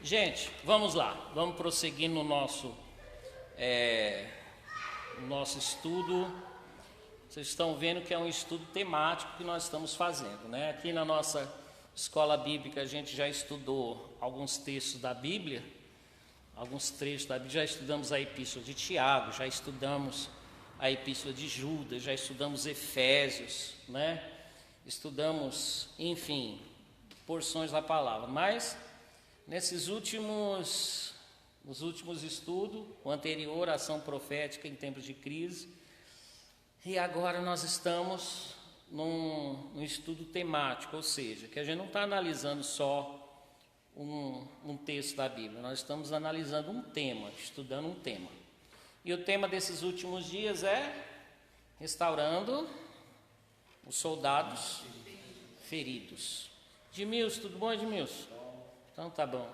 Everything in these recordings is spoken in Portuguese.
Gente, vamos lá, vamos prosseguir no nosso estudo. Vocês estão vendo que é um estudo temático que nós estamos fazendo, né? Aqui na nossa escola bíblica a gente já estudou alguns textos da Bíblia, alguns trechos da Bíblia, já estudamos a Epístola de Tiago, já estudamos a Epístola de Judas, já estudamos Efésios, né? Estudamos, enfim, porções da palavra, mas nos últimos estudos, o anterior, ação profética em tempos de crise, e agora nós estamos num estudo temático, ou seja, que a gente não está analisando só um texto da Bíblia, nós estamos analisando um tema, estudando um tema. E o tema desses últimos dias é restaurando os soldados feridos. Edmilson, tudo bom, Edmilson? Então tá bom.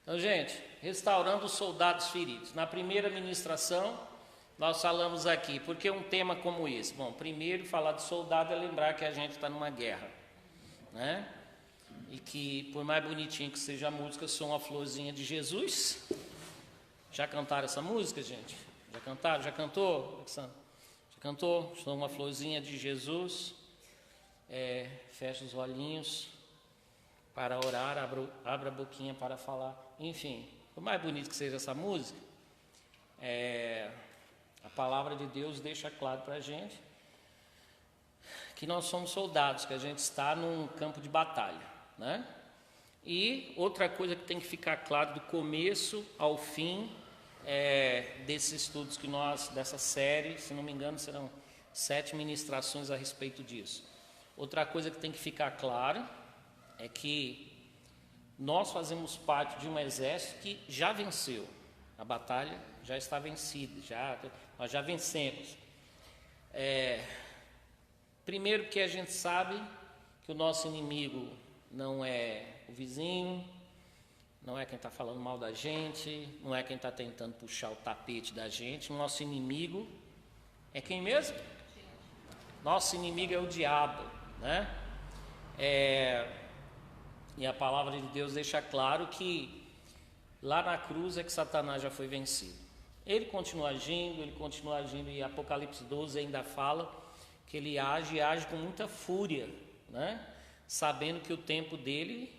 Então, gente, restaurando os soldados feridos. Na primeira ministração, nós falamos aqui, por que um tema como esse? Bom, primeiro, falar de soldado é lembrar que a gente está numa guerra, né? E que, por mais bonitinho que seja a música, sou uma florzinha de Jesus. Já cantaram essa música, gente? Já cantaram? Já cantou, Alexandre? Já cantou? Sou uma florzinha de Jesus. Fecha os olhinhos para orar, abra a boquinha para falar. Enfim, por mais bonito que seja essa música, a palavra de Deus deixa claro para a gente que nós somos soldados, que a gente está num campo de batalha, né? E outra coisa que tem que ficar claro do começo ao fim desses estudos que dessa série, se não me engano, serão 7 ministrações a respeito disso. Outra coisa que tem que ficar clara é que nós fazemos parte de um exército que já venceu. A batalha já está vencida, nós já vencemos. Primeiro que a gente sabe que o nosso inimigo não é o vizinho, não é quem está falando mal da gente, não é quem está tentando puxar o tapete da gente. O nosso inimigo é quem mesmo? Nosso inimigo é o diabo, né? E a palavra de Deus deixa claro que lá na cruz é que Satanás já foi vencido. Ele continua agindo, e Apocalipse 12 ainda fala que ele age com muita fúria, né? Sabendo que o tempo dele,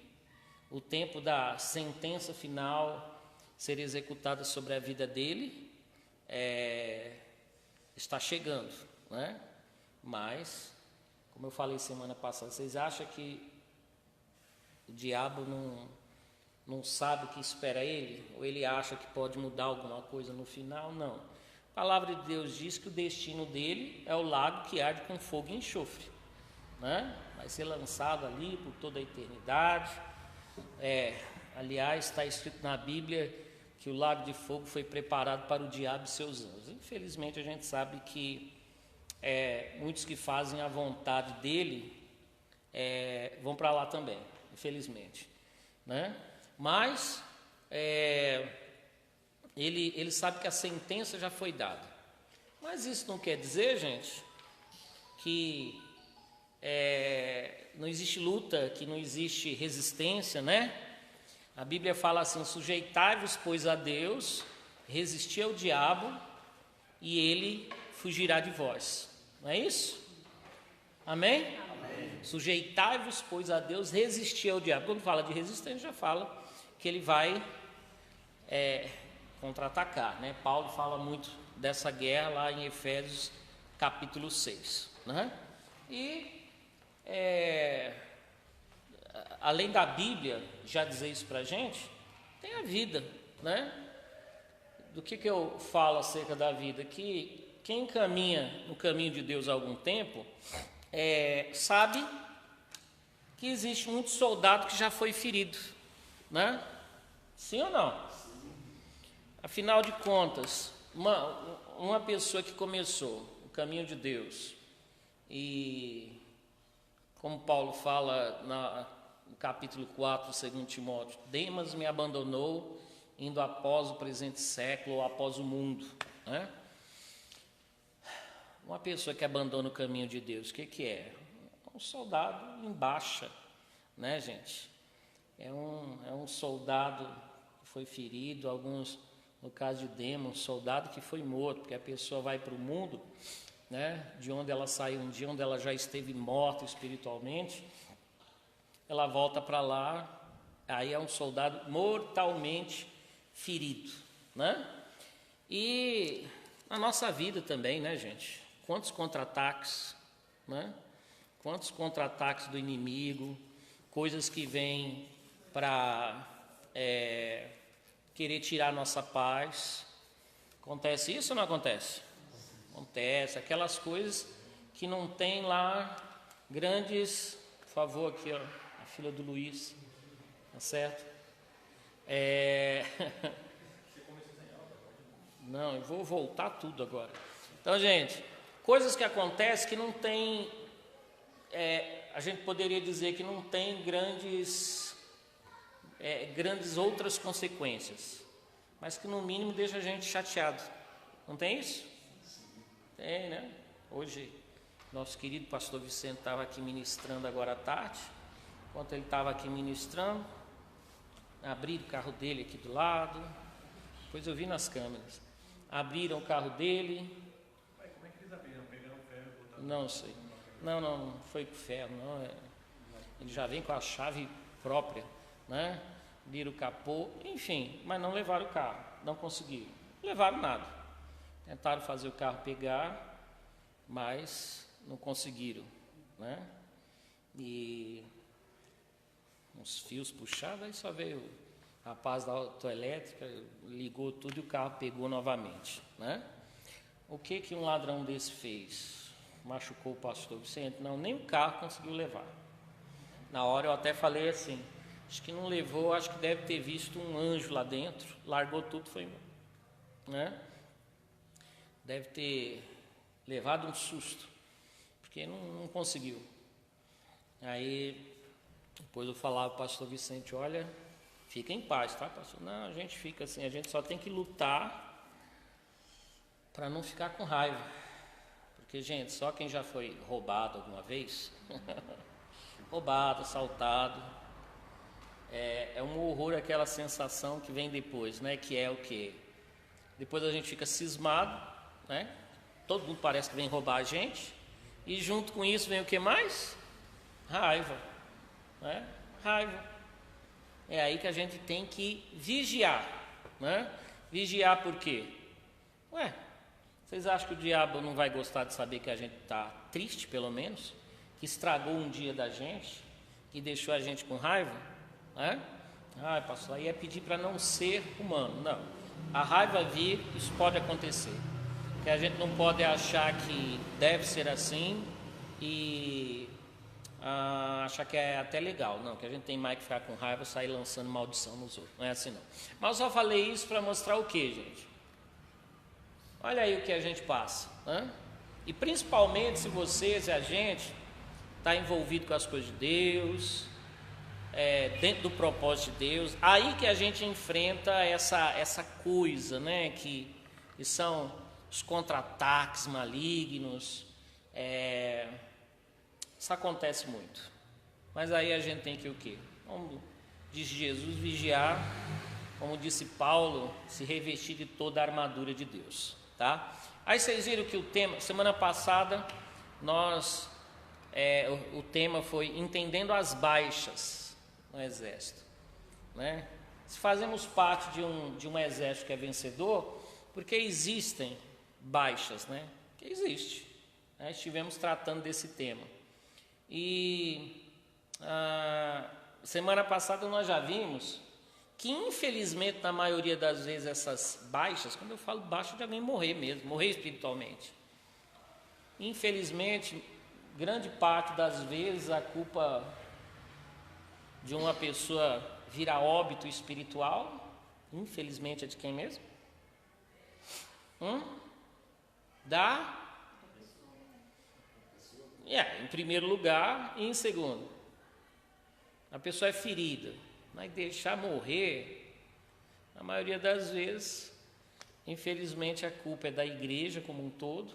o tempo da sentença final ser executada sobre a vida dele, está chegando, né? Mas, como eu falei semana passada, vocês acham que o diabo não sabe o que espera ele? Ou ele acha que pode mudar alguma coisa no final? Não. A palavra de Deus diz que o destino dele é o lago que arde com fogo e enxofre, né? Vai ser lançado ali por toda a eternidade. Aliás, está escrito na Bíblia que o lago de fogo foi preparado para o diabo e seus anjos. Infelizmente, a gente sabe que muitos que fazem a vontade dele vão para lá também, infelizmente, né? Mas ele sabe que a sentença já foi dada. Mas isso não quer dizer, gente, que não existe luta, que não existe resistência, né? A Bíblia fala assim: sujeitai-vos, pois, a Deus, resisti ao diabo e ele fugirá de vós. Não é isso? Amém? Amém. Sujeitai-vos, pois, a Deus, resisti ao diabo. Quando fala de resistência, já fala que ele vai contra-atacar, né? Paulo fala muito dessa guerra lá em Efésios capítulo 6, né? E além da Bíblia já dizer isso para a gente, tem a vida, né? Do que eu falo acerca da vida? Que quem caminha no caminho de Deus há algum tempo sabe que existe muito soldado que já foi ferido, né? Sim ou não? Afinal de contas, uma pessoa que começou o caminho de Deus e, como Paulo fala no capítulo 4 do 2 Timóteo, Demas me abandonou, indo após o presente século ou após o mundo, né? Uma pessoa que abandona o caminho de Deus, o que é? Um soldado em baixa, né, gente? É um soldado foi ferido, alguns, no caso de Demo, um soldado que foi morto, porque a pessoa vai para o mundo, né, de onde ela saiu um dia, onde ela já esteve morta espiritualmente, ela volta para lá, aí é um soldado mortalmente ferido, né? E na nossa vida também, né, gente? Quantos contra-ataques, né? Quantos contra-ataques do inimigo, coisas que vêm para querer tirar a nossa paz. Acontece isso ou não acontece? Acontece. Aquelas coisas que não tem lá grandes... Por favor, aqui, ó, a filha do Luiz, tá certo? Não, eu vou voltar tudo agora. Então, gente, coisas que acontecem que não tem... a gente poderia dizer que não tem grandes outras consequências, mas que no mínimo deixa a gente chateado. Não tem isso? Tem, né? Hoje, nosso querido pastor Vicente estava aqui ministrando agora à tarde. Enquanto ele estava aqui ministrando, abriram o carro dele aqui do lado. Depois eu vi nas câmeras. Abriram o carro dele. Como é que eles abriram? Pegaram o ferro e botaram? Não sei. Não foi com ferro, não. Ele já vem com a chave própria, né? Viram o capô, enfim, mas não levaram o carro, não conseguiram. Não levaram nada. Tentaram fazer o carro pegar, mas não conseguiram, né? E uns fios puxados, aí só veio o rapaz da autoelétrica, ligou tudo e o carro pegou novamente, né? O que um ladrão desse fez? Machucou o pastor Vicente? Não, nem o carro conseguiu levar. Na hora eu até falei assim, acho que não levou, acho que deve ter visto um anjo lá dentro, largou tudo e foi embora, né? Deve ter levado um susto, porque não conseguiu. Aí, depois eu falava para o pastor Vicente, olha, fica em paz, tá, pastor? Não, a gente fica assim, a gente só tem que lutar para não ficar com raiva. Porque, gente, só quem já foi roubado alguma vez, roubado, assaltado, é um horror aquela sensação que vem depois, né? Que é o quê? Depois a gente fica cismado, né? Todo mundo parece que vem roubar a gente, e junto com isso vem o que mais? Raiva, né? Raiva. É aí que a gente tem que vigiar, né? Vigiar por quê? Vocês acham que o diabo não vai gostar de saber que a gente está triste, pelo menos? Que estragou um dia da gente, que deixou a gente com raiva? Né? Pastor, aí é pedir para não ser humano. Não. A raiva vir, isso pode acontecer. Que a gente não pode achar que deve ser assim e achar que é até legal. Não, que a gente tem mais que ficar com raiva e sair lançando maldição nos outros. Não é assim não. Mas eu só falei isso para mostrar o que, gente? Olha aí o que a gente passa, né? E principalmente se vocês e a gente está envolvido com as coisas de Deus, dentro do propósito de Deus, aí que a gente enfrenta essa coisa, né? Que são os contra-ataques malignos. Isso acontece muito. Mas aí a gente tem que o quê? Como diz Jesus, vigiar, como disse Paulo, se revestir de toda a armadura de Deus. Tá? Aí vocês viram que o tema, semana passada, o tema foi entendendo as baixas no exército, né? Se fazemos parte de um exército que é vencedor, porque existem baixas, né? Que existe, né? Estivemos tratando desse tema. E semana passada nós já vimos que infelizmente na maioria das vezes essas baixas, quando eu falo baixa de alguém morrer mesmo, morrer espiritualmente, infelizmente grande parte das vezes a culpa de uma pessoa vir a óbito espiritual, infelizmente é de quem mesmo? Em primeiro lugar e em segundo, a pessoa é ferida. Mas deixar morrer, na maioria das vezes, infelizmente a culpa é da igreja como um todo,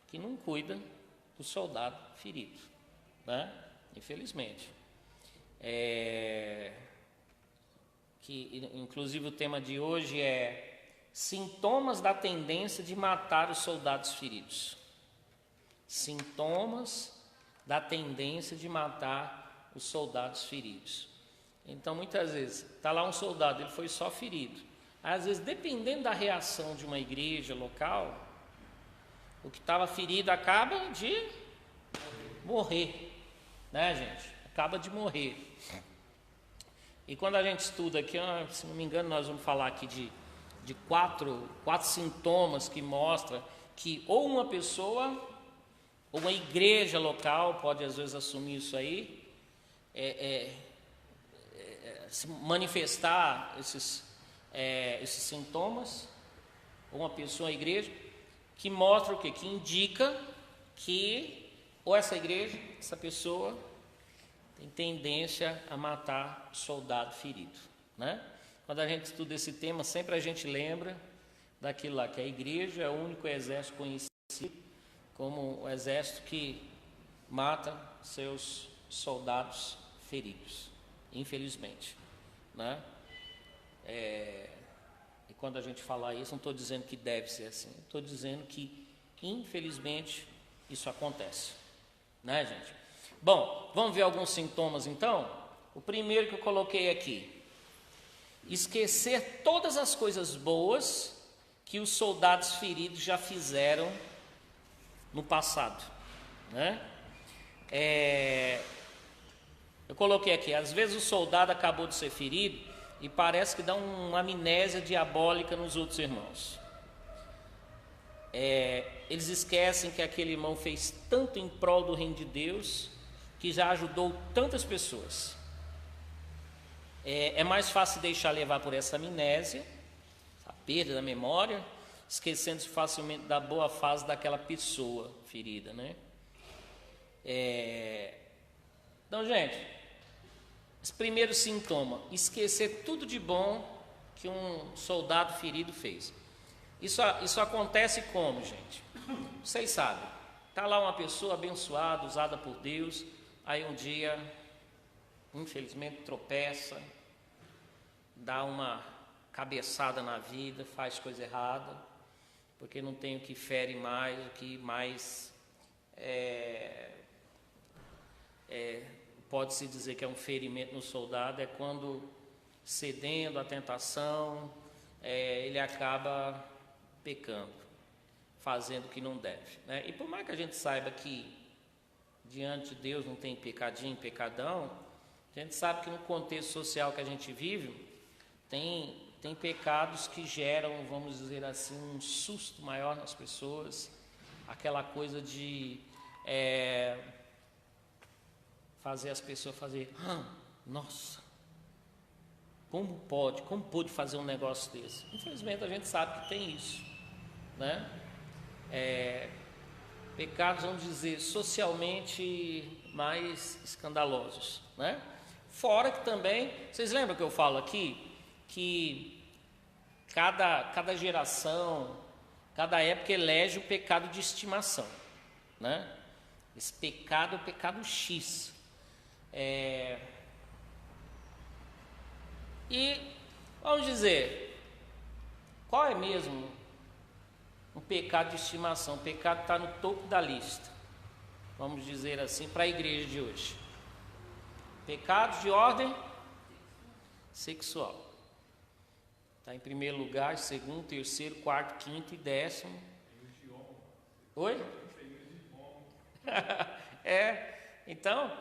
que não cuida do soldado ferido, né? Infelizmente. Que que inclusive o tema de hoje é sintomas da tendência de matar os soldados feridos. Sintomas da tendência de matar os soldados feridos. Então, muitas vezes, está lá um soldado, ele foi só ferido. Às vezes, dependendo da reação de uma igreja local, o que estava ferido acaba de morrer, né, gente? Acaba de morrer. E quando a gente estuda aqui, se não me engano, nós vamos falar aqui de quatro sintomas que mostram que ou uma pessoa ou uma igreja local pode às vezes assumir isso aí, se manifestar esses sintomas, ou uma pessoa, uma igreja, que mostra o quê? Que indica que ou essa igreja, essa pessoa tem tendência a matar o soldado ferido, né? Quando a gente estuda esse tema, sempre a gente lembra daquilo lá, que a igreja é o único exército conhecido como o exército que mata seus soldados feridos, infelizmente, né? E quando a gente fala isso, não estou dizendo que deve ser assim, estou dizendo que, infelizmente, isso acontece, né, gente? Bom, vamos ver alguns sintomas, então? O primeiro que eu coloquei aqui: esquecer todas as coisas boas que os soldados feridos já fizeram no passado, né? Eu coloquei aqui, às vezes o soldado acabou de ser ferido e parece que dá uma amnésia diabólica nos outros irmãos. Eles esquecem que aquele irmão fez tanto em prol do reino de Deus, que já ajudou tantas pessoas. É mais fácil deixar levar por essa amnésia, a perda da memória, esquecendo-se facilmente da boa fase daquela pessoa ferida, né? Então, gente, esse primeiro sintoma, esquecer tudo de bom que um soldado ferido fez. Isso acontece como, gente? Vocês sabem, está lá uma pessoa abençoada, usada por Deus, aí um dia, infelizmente, tropeça, dá uma cabeçada na vida, faz coisa errada, porque não tem o que fere mais, o que mais pode-se dizer que é um ferimento no soldado, é quando, cedendo à tentação, ele acaba pecando, fazendo o que não deve, né? E por mais que a gente saiba que diante de Deus não tem pecadinho, pecadão, a gente sabe que no contexto social que a gente vive, tem pecados que geram, vamos dizer assim, um susto maior nas pessoas, aquela coisa de fazer as pessoas fazer, nossa, como pôde fazer um negócio desse? Infelizmente a gente sabe que tem isso, né? Pecados, vamos dizer, socialmente mais escandalosos, né? Fora que também, vocês lembram que eu falo aqui, que cada geração, cada época elege o pecado de estimação, né? Esse pecado é o pecado X. E vamos dizer, qual é mesmo um pecado de estimação? O pecado está no topo da lista, vamos dizer assim, para a igreja de hoje. Pecados de ordem sexual. Está em primeiro lugar, segundo, terceiro, quarto, quinto e décimo. Oi? Então,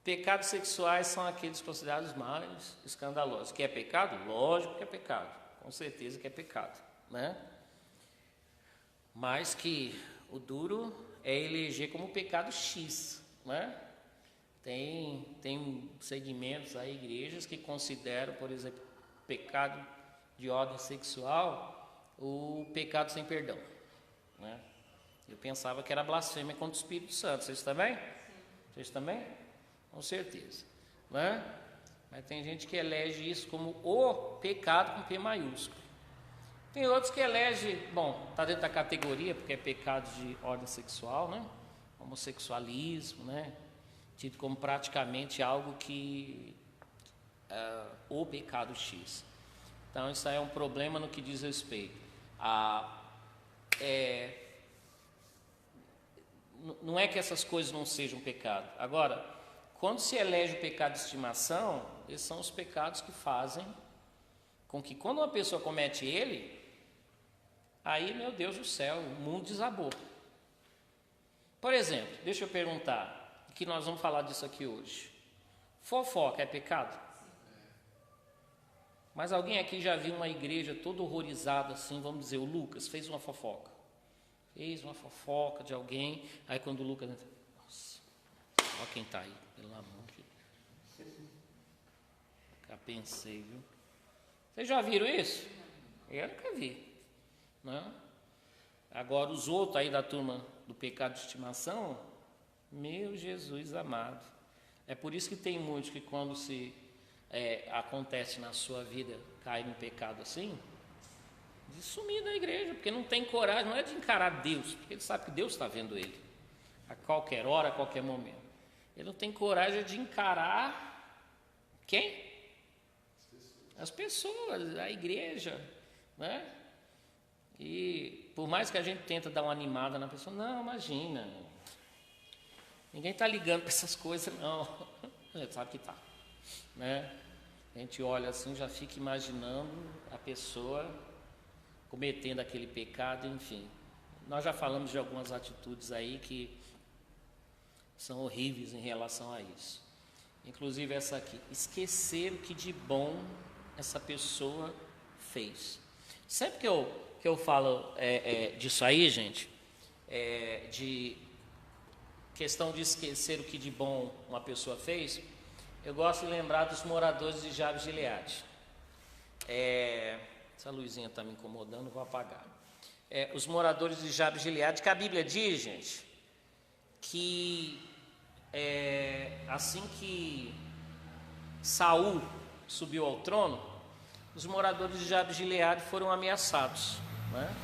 pecados sexuais são aqueles considerados mais escandalosos. Que é pecado? Lógico que é pecado, com certeza que é pecado, né? Mas que o duro é eleger como pecado X, né? Tem segmentos aí, igrejas que consideram, por exemplo, pecado de ordem sexual o pecado sem perdão, né? Eu pensava que era blasfêmia contra o Espírito Santo. Vocês também? Sim. Vocês também? Com certeza, né? Mas tem gente que elege isso como o pecado com P maiúsculo. Tem outros que elegem, está dentro da categoria, porque é pecado de ordem sexual, né? Homossexualismo, né? Tido como praticamente algo que o pecado X. Então isso aí é um problema no que diz respeito não é que essas coisas não sejam pecado. Agora, quando se elege o pecado de estimação, esses são os pecados que fazem com que quando uma pessoa comete ele, aí, meu Deus do céu, o mundo desabou. Por exemplo, deixa eu perguntar, que nós vamos falar disso aqui hoje. Fofoca é pecado? Mas alguém aqui já viu uma igreja toda horrorizada assim, vamos dizer, o Lucas fez uma fofoca. Fez uma fofoca de alguém, aí quando o Lucas... Nossa, olha quem está aí, pelo amor de Deus. Já pensei, viu? Vocês já viram isso? Eu nunca vi. Não? Agora os outros aí da turma do pecado de estimação, meu Jesus amado. É por isso que tem muitos que quando acontece na sua vida, cai num pecado assim, de sumir da igreja, porque não tem coragem, não é de encarar Deus, porque ele sabe que Deus está vendo ele, a qualquer hora, a qualquer momento. Ele não tem coragem de encarar quem? As pessoas, a igreja, né? E por mais que a gente tenta dar uma animada na pessoa, não, imagina, ninguém está ligando para essas coisas, não. Sabe que está, né? A gente olha assim, já fica imaginando a pessoa cometendo aquele pecado, enfim. Nós já falamos de algumas atitudes aí que são horríveis em relação a isso. Inclusive essa aqui, esquecer o que de bom essa pessoa fez. Sempre que eu falo disso aí, gente, de questão de esquecer o que de bom uma pessoa fez, eu gosto de lembrar dos moradores de Jabes de Gileade. Essa luzinha está me incomodando, vou apagar. Os moradores de Jabes de Gileade, que a Bíblia diz, gente, que assim que Saul subiu ao trono, os moradores de Jabes de Gileade foram ameaçados, né?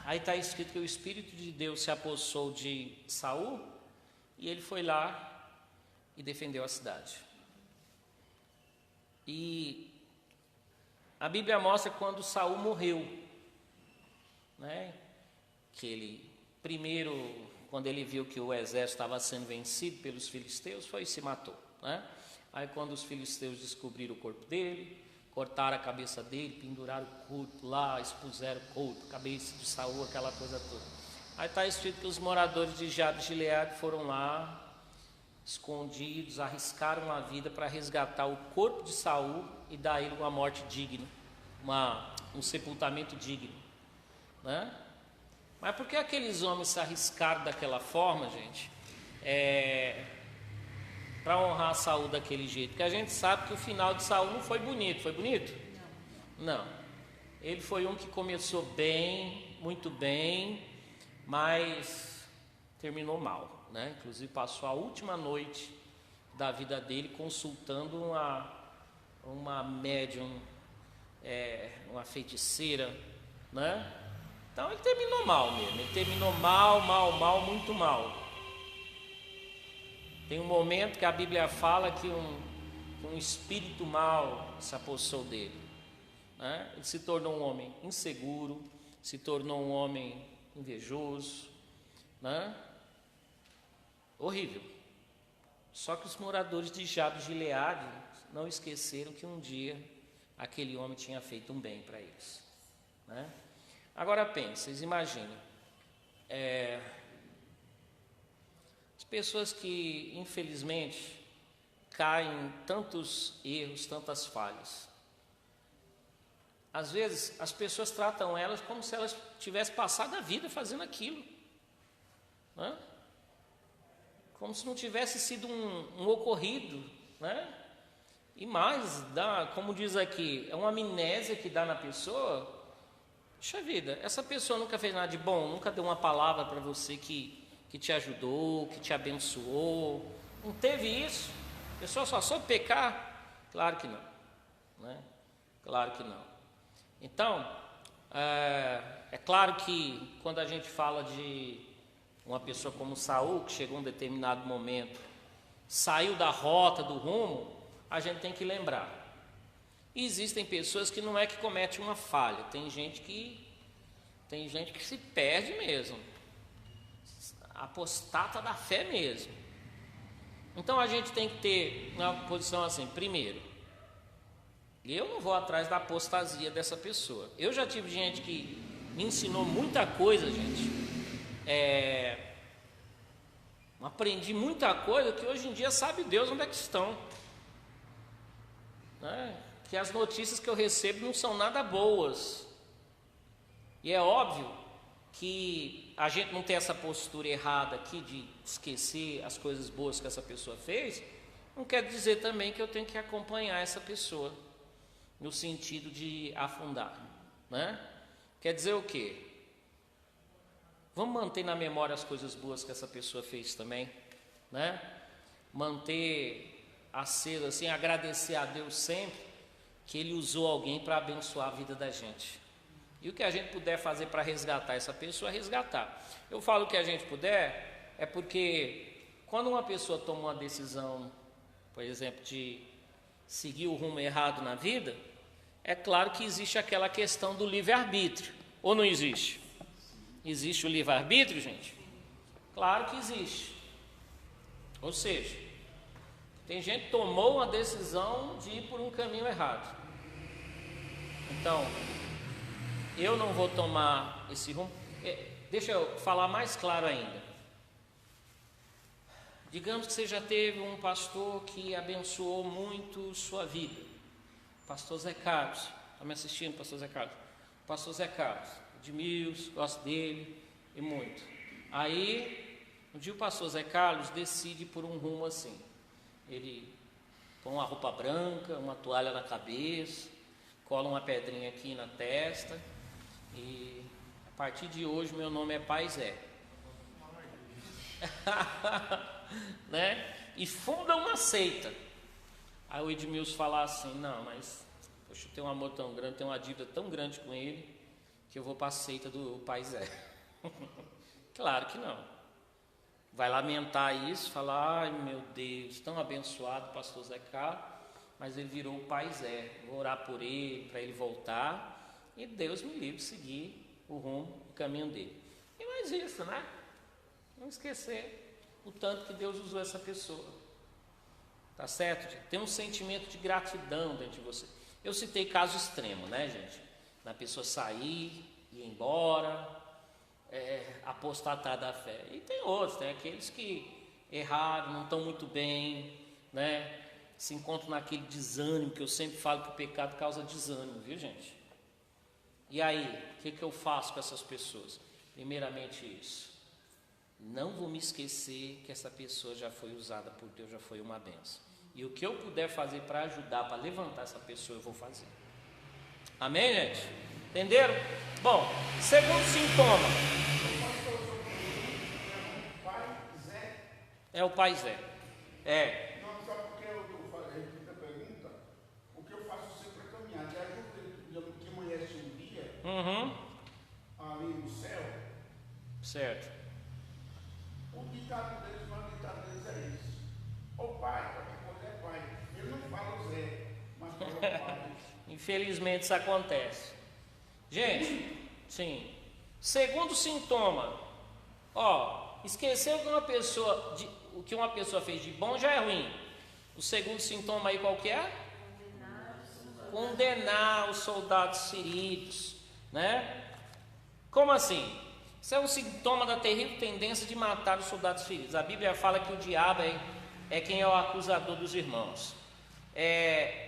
Aí está escrito que o Espírito de Deus se apossou de Saul e ele foi lá e defendeu a cidade. E a Bíblia mostra quando Saul morreu, né? Que ele, primeiro, quando ele viu que o exército estava sendo vencido pelos filisteus, foi e se matou, né? Aí quando os filisteus descobriram o corpo dele, cortaram a cabeça dele, penduraram o corpo lá, expuseram o corpo, a cabeça de Saul, aquela coisa toda. Aí está escrito que os moradores de Jabes de Gileade foram lá, escondidos, arriscaram a vida para resgatar o corpo de Saul e dar a ele uma morte digna, um sepultamento digno, né? Mas por que aqueles homens se arriscaram daquela forma, gente? Para honrar Saul daquele jeito, porque a gente sabe que o final de Saul não foi bonito. Foi bonito? Não. Ele foi um que começou bem, muito bem, mas terminou mal, né? Inclusive passou a última noite da vida dele consultando uma médium, uma feiticeira, né? Então ele terminou mal mesmo, ele terminou mal, muito mal. Tem um momento que a Bíblia fala que um espírito mau se apossou dele, né? Ele se tornou um homem inseguro, se tornou um homem invejoso, né? Horrível. Só que os moradores de Jabes de Gileade não esqueceram que um dia aquele homem tinha feito um bem para eles, né? Agora pensem, vocês imaginem, as pessoas que infelizmente caem em tantos erros, tantas falhas. Às vezes as pessoas tratam elas como se elas tivessem passado a vida fazendo aquilo, né? Como se não tivesse sido um ocorrido, né? E mais, como diz aqui, é uma amnésia que dá na pessoa. Puxa vida, essa pessoa nunca fez nada de bom, nunca deu uma palavra para você que te ajudou, que te abençoou. Não teve isso? A pessoa só soube pecar? Claro que não, né? Claro que não. Então, é claro que quando a gente fala de uma pessoa como Saul, que chegou a um determinado momento, saiu da rota, do rumo, a gente tem que lembrar. E existem pessoas que não é que cometem uma falha, tem gente que se perde mesmo, apostata da fé mesmo. Então a gente tem que ter uma posição assim: primeiro, eu não vou atrás da apostasia dessa pessoa. Eu já tive gente que me ensinou muita coisa, gente. Aprendi muita coisa que hoje em dia sabe Deus onde é que estão, né? Que as notícias que eu recebo não são nada boas. E é óbvio que a gente não tem essa postura errada aqui de esquecer as coisas boas que essa pessoa fez, não quer dizer também que eu tenho que acompanhar essa pessoa no sentido de afundar, né? Quer dizer o quê? Vamos manter na memória as coisas boas que essa pessoa fez também, né? Manter aceso assim, agradecer a Deus sempre que Ele usou alguém para abençoar a vida da gente. E o que a gente puder fazer para resgatar essa pessoa, resgatar. Eu falo o que a gente puder, é porque quando uma pessoa toma uma decisão, por exemplo, de seguir o rumo errado na vida, é claro que existe aquela questão do livre-arbítrio. Ou não existe? Existe o livre-arbítrio, gente? Claro que existe. Ou seja, tem gente que tomou uma decisão de ir por um caminho errado. Então, eu não vou tomar esse rumo. Deixa eu falar mais claro ainda. Digamos que você já teve um pastor que abençoou muito sua vida. Pastor Zé Carlos. Está me assistindo, pastor Zé Carlos? Pastor Zé Carlos, Edmilson, gosto dele e muito. Aí, um dia o pastor Zé Carlos decide por um rumo assim. Ele põe uma roupa branca, uma toalha na cabeça, cola uma pedrinha aqui na testa e a partir de hoje meu nome é Pai Zé. Né? E funda uma seita. Aí o Edmilson fala assim: não, mas poxa, eu tenho um amor tão grande, tenho uma dívida tão grande com ele, que eu vou para a seita do Pai Zé. Claro que não. Vai lamentar isso, falar: ai meu Deus, tão abençoado o pastor Zé Carlos, mas ele virou o Pai Zé. Vou orar por ele, para ele voltar, e Deus me livre de seguir o rumo, o caminho dele. E mais isso, né? Não esquecer o tanto que Deus usou essa pessoa. Tá certo, gente? Tem um sentimento de gratidão dentro de você. Eu citei caso extremo, né, gente? Da pessoa sair, ir embora, apostatar da fé. E tem outros, tem aqueles que erraram, não estão muito bem, né? Se encontram naquele desânimo, que eu sempre falo que o pecado causa desânimo, viu, gente? E aí, o que eu faço com essas pessoas? Primeiramente isso: não vou me esquecer que essa pessoa já foi usada por Deus, já foi uma bênção. E o que eu puder fazer para ajudar, para levantar essa pessoa, eu vou fazer. Amém, gente? Entenderam? Bom, segundo sintoma. É o Pai Zé. Não, só porque eu repito a pergunta, o que eu faço sempre é caminhar. De ajuda que amanhece um dia, ali no céu. Certo. O ditado deles, mas o ditado deles é isso: o pai, qualquer coisa é pai. Ele não fala o Zé, mas fala o pai. Infelizmente isso acontece. Gente, sim. Segundo sintoma, esqueceu que o que uma pessoa fez de bom já é ruim. O segundo sintoma aí qual que é? Condenar os soldados sírios, né? Como assim? Isso é um sintoma da terrível tendência de matar os soldados feridos. A Bíblia fala que o diabo é quem é o acusador dos irmãos.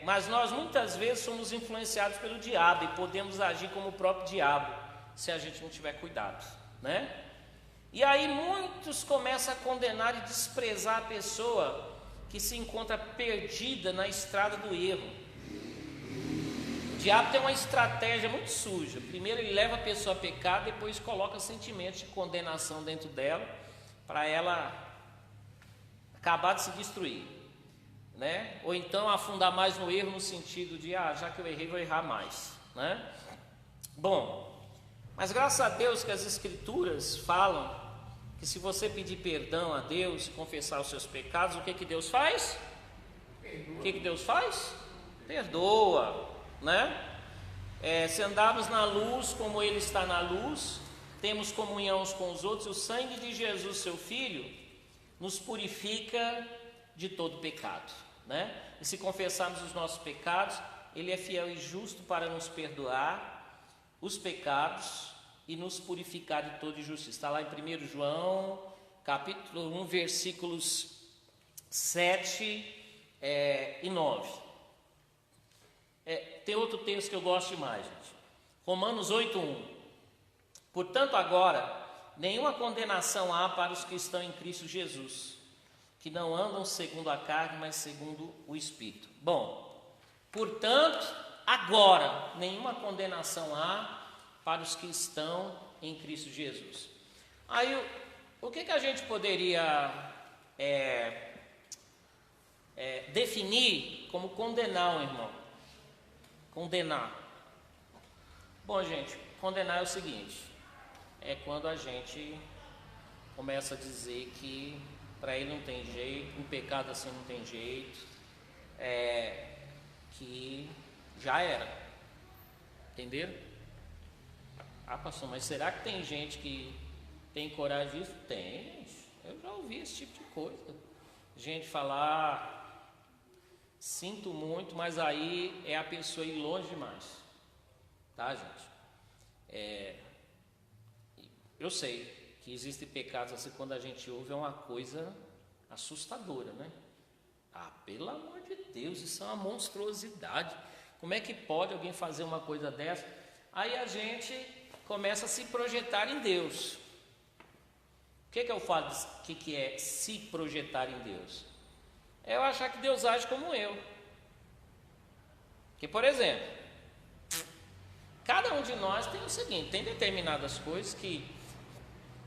Mas nós muitas vezes somos influenciados pelo diabo e podemos agir como o próprio diabo, se a gente não tiver cuidado, né? E aí muitos começam a condenar e desprezar a pessoa que se encontra perdida na estrada do erro. O diabo tem uma estratégia muito suja. Primeiro ele leva a pessoa a pecar, depois coloca sentimentos de condenação dentro dela, para ela acabar de se destruir, né? Ou então afundar mais no erro, no sentido de, já que eu errei, vou errar mais, né? Bom, mas graças a Deus que as Escrituras falam que se você pedir perdão a Deus, confessar os seus pecados, o que Deus faz? O que Deus faz? Perdoa, né? Se andarmos na luz como Ele está na luz, temos comunhão uns com os outros, e o sangue de Jesus, seu Filho, nos purifica de todo pecado, né? E se confessarmos os nossos pecados, Ele é fiel e justo para nos perdoar os pecados e nos purificar de toda injustiça. Está lá em 1 João, capítulo 1, versículos 7 e 9. Tem outro texto que eu gosto demais, gente. Romanos 8:1. Portanto, agora, nenhuma condenação há para os que estão em Cristo Jesus, que não andam segundo a carne, mas segundo o Espírito. Bom, portanto, agora, nenhuma condenação há para os que estão em Cristo Jesus. Aí, o que a gente poderia definir como condenar um irmão? Condenar. Bom, gente, condenar é o seguinte: é quando a gente começa a dizer que para ele não tem jeito, um pecado assim não tem jeito, que já era. Entenderam? Ah, pastor, mas será que tem gente que tem coragem disso? Tem, eu já ouvi esse tipo de coisa. Gente falar, sinto muito, mas aí é a pessoa ir longe demais. Tá, gente? Eu sei que existem pecados assim, quando a gente ouve é uma coisa assustadora, né? Ah, pelo amor de Deus, isso é uma monstruosidade. Como é que pode alguém fazer uma coisa dessa? Aí a gente começa a se projetar em Deus. O que eu falo? O que é se projetar em Deus? É eu achar que Deus age como eu. Que, por exemplo, cada um de nós tem o seguinte: tem determinadas coisas que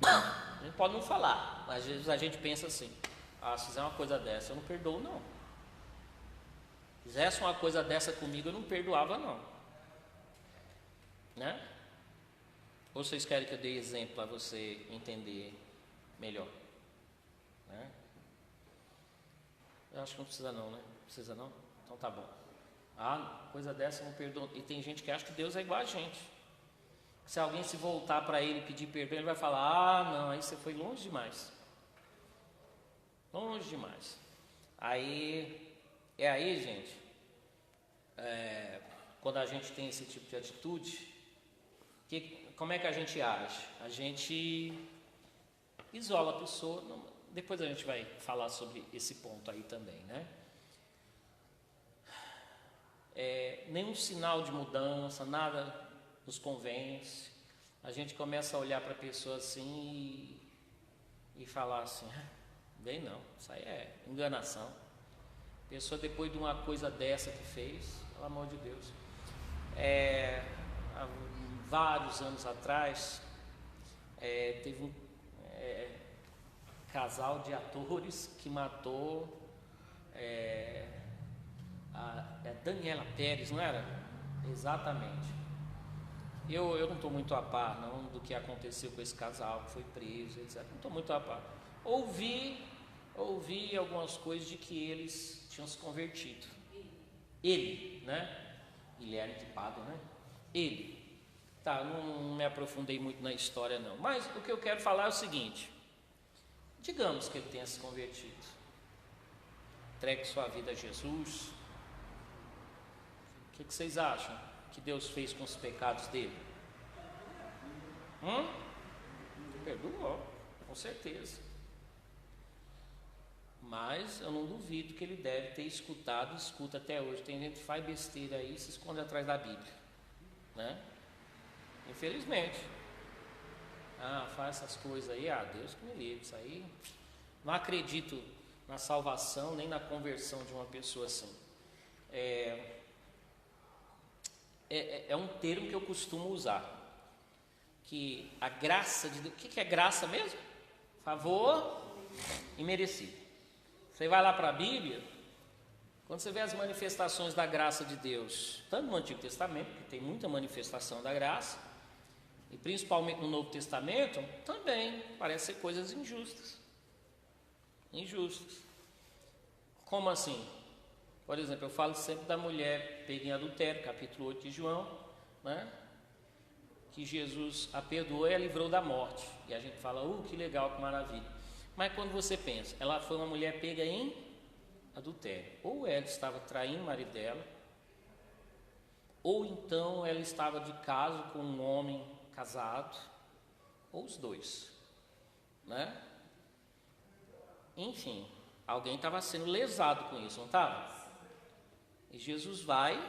a gente pode não falar, mas às vezes a gente pensa assim: se fizer uma coisa dessa eu não perdoo não. Se fizesse uma coisa dessa comigo eu não perdoava não, né? Ou vocês querem que eu dê exemplo para você entender melhor, né? Eu acho que não precisa não, né? Precisa não? Então tá bom. Coisa dessa eu não perdoo. E tem gente que acha que Deus é igual a gente. Se alguém se voltar para ele e pedir perdão, ele vai falar: não, aí você foi longe demais. Longe demais. Aí, gente, quando a gente tem esse tipo de atitude, como é que a gente age? A gente isola a pessoa. Depois a gente vai falar sobre esse ponto aí também, né? Nenhum sinal de mudança, nada nos convence. A gente começa a olhar para a pessoa assim e falar assim: bem não, isso aí é enganação. A pessoa, depois de uma coisa dessa que fez, pelo amor de Deus. Há vários anos atrás, teve um casal de atores que matou a Daniela Pérez, não era? Exatamente. Eu não estou muito a par não do que aconteceu com esse casal, que foi preso, etc. Não estou muito a par. Ouvi algumas coisas de que eles tinham se convertido. Ele, né? Guilherme de Pádua, né? Ele. Tá, não me aprofundei muito na história não. Mas o que eu quero falar é o seguinte: digamos que ele tenha se convertido, entregue sua vida a Jesus. O que vocês acham que Deus fez com os pecados dele? Perdoou, com certeza. Mas eu não duvido que ele deve ter escutado, escuta até hoje. Tem gente que faz besteira aí e se esconde atrás da Bíblia, né? Infelizmente. Faz essas coisas aí, Deus que me livre. Isso aí, não acredito na salvação nem na conversão de uma pessoa assim. É um termo que eu costumo usar, que a graça de Deus. O que é graça mesmo? Favor imerecido. Você vai lá para a Bíblia, quando você vê as manifestações da graça de Deus, tanto no Antigo Testamento, que tem muita manifestação da graça, e principalmente no Novo Testamento, também parece ser coisas injustas. Como assim? Por exemplo, eu falo sempre da mulher pega em adultério, capítulo 8 de João, né? Que Jesus a perdoou e a livrou da morte. E a gente fala, que legal, que maravilha. Mas quando você pensa, ela foi uma mulher pega em adultério. Ou ela estava traindo o marido dela, ou então ela estava de caso com um homem casado, ou os dois, né? Enfim, alguém estava sendo lesado com isso, não estava? E Jesus vai,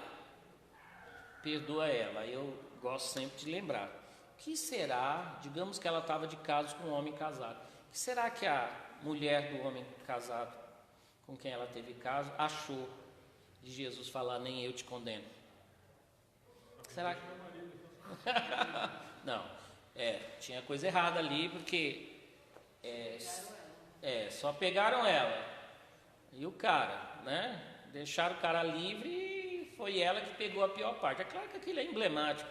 perdoa ela. Eu gosto sempre de lembrar. O que será, digamos que ela estava de caso com um homem casado, o que será que a mulher do homem casado com quem ela teve caso achou de Jesus falar, nem eu te condeno? Será que... Não, tinha coisa errada ali, porque só pegaram ela e o cara, né? Deixaram o cara livre e foi ela que pegou a pior parte. É claro que aquilo é emblemático.